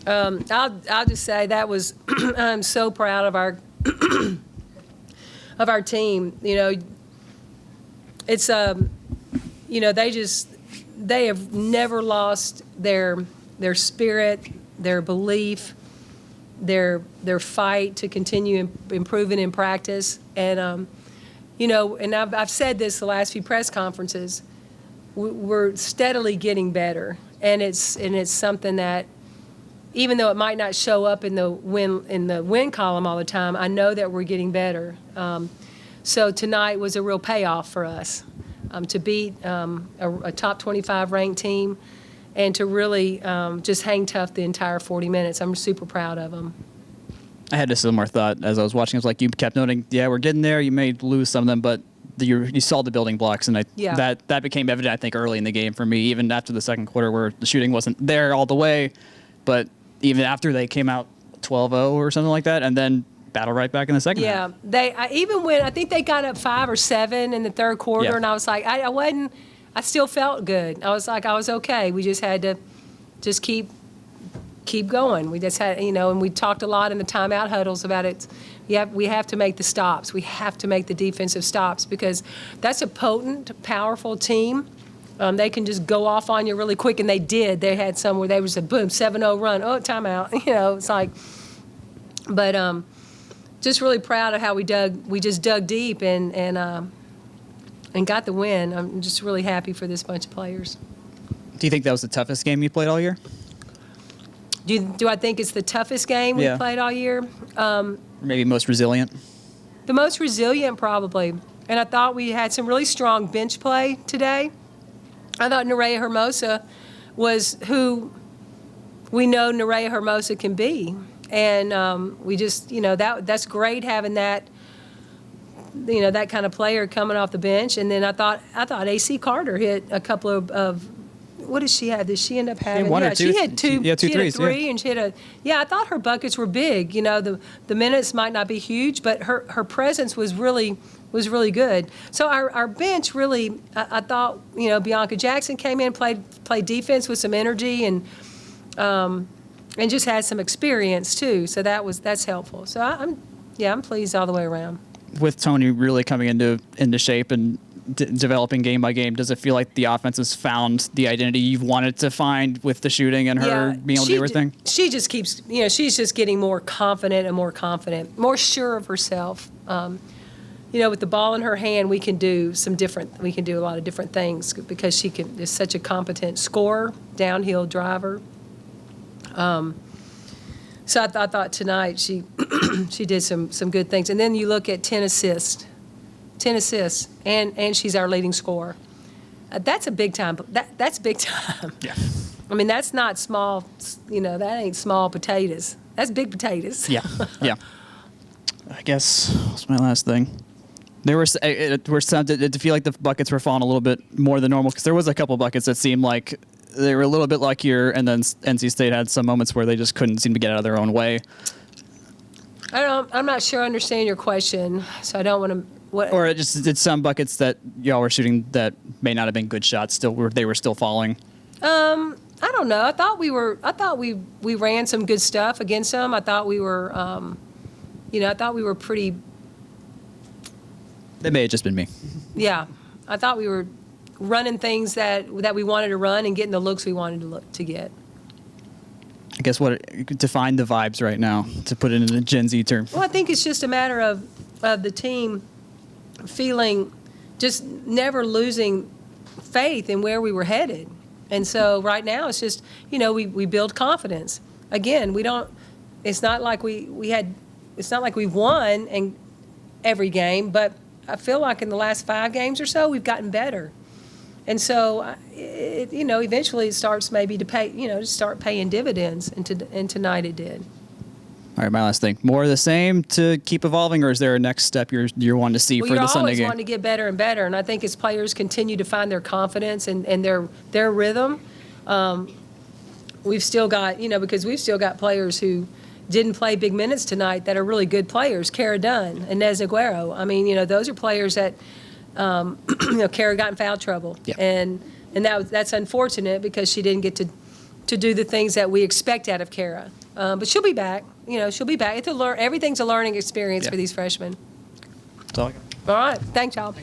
I'll just say that was I'm so proud of our of our team. You know, it's you know, they have never lost their spirit, their belief, their fight to continue improving in practice. And you know, and I've said this the last few press conferences. We're steadily getting better, and it's something that, even though it might not show up in the win column all the time, I know that we're getting better. So tonight was a real payoff for us to beat a top 25 ranked team and to really just hang tough the entire 40 minutes. I'm super proud of them. I had a similar thought as I was watching. It was like you kept noting, yeah, we're getting there. You may lose some of them, but you saw the building blocks, and that became evident, I think, early in the game for me, even after the second quarter where the shooting wasn't there all the way, but even after they came out 12-0 or something like that, and then battle right back in the second half. Yeah, even when I think they got up 5 or 7 in the third quarter, and I was like, I still felt good. I was like, I was okay. We just had to just keep going. We just had, you know, and we talked a lot in the timeout huddles about it. We have to make the stops. We have to make the defensive stops because that's a potent, powerful team. They can just go off on you really quick, and they did. They had some where they was a boom, 7-0 run. Oh, timeout. You know, it's like, but just really proud of how we just dug deep and got the win. I'm just really happy for this bunch of players. Do you think that was the toughest game you played all year? Do I think it's the toughest game we played all year? Maybe most resilient? The most resilient, probably. And I thought we had some really strong bench play today. I thought Nerea Hermosa was who we know Nerea Hermosa can be. And we just, you know, that's great having that, you know, that kind of player coming off the bench. And then I thought AC Carter hit a couple of what did she have? Did she end up having? One or two. She had two. Yeah, two she threes. Had a 3 and she had a. Yeah, I thought her buckets were big. You know, the minutes might not be huge, but her presence was really good. So our bench really, I thought, you know, Bianca Jackson came in, played defense with some energy and just had some experience too. So that's helpful. So I'm pleased all the way around. With Tony really coming into shape and developing game by game, does it feel like the offense has found the identity you've wanted to find with the shooting and her being able to do everything? She just keeps, you know, she's just getting more confident, more sure of herself. You know, with the ball in her hand, we can do a lot of different things because she is such a competent scorer, downhill driver. So I thought tonight she did some good things. And then you look at 10 assists, and she's our leading scorer. That's a big time. That's big time. Yeah. I mean, that's not small. You know, that ain't small potatoes. That's big potatoes. Yeah. I guess what's my last thing? There were some. Did feel like the buckets were falling a little bit more than normal because there was a couple buckets that seemed like they were a little bit luckier, and then NC State had some moments where they just couldn't seem to get out of their own way. I'm not sure I understand your question, so I don't want to. Or it just did some buckets that y'all were shooting that may not have been good shots. They were still falling. I don't know. I thought we ran some good stuff against them. I thought we were, I thought we were pretty. That may have just been me. Yeah, I thought we were running things that we wanted to run and getting the looks we wanted to get. I guess define the vibes right now, to put it in a Gen Z term. Well, I think it's just a matter of the team feeling, just never losing faith in where we were headed. And so right now it's just, you know, we build confidence. Again, it's not like we won in every game, but I feel like in the last 5 games or so we've gotten better. And so, eventually it starts maybe to pay, to start paying dividends, and tonight it did. All right, my last thing. More of the same to keep evolving, or is there a next step you're wanting to see for the Sunday game? You're always wanting to get better and better, and I think as players continue to find their confidence and their rhythm, we've still got, because we've still got players who didn't play big minutes tonight that are really good players, Cara Dunn and Nez Aguero. I mean, those are players that, Cara got in foul trouble. Yeah. And that's unfortunate because she didn't get to do the things that we expect out of Kara. But she'll be back. She'll be back. Everything's a learning experience Yeah. for these freshmen. That's all I got. All right. Thanks, y'all.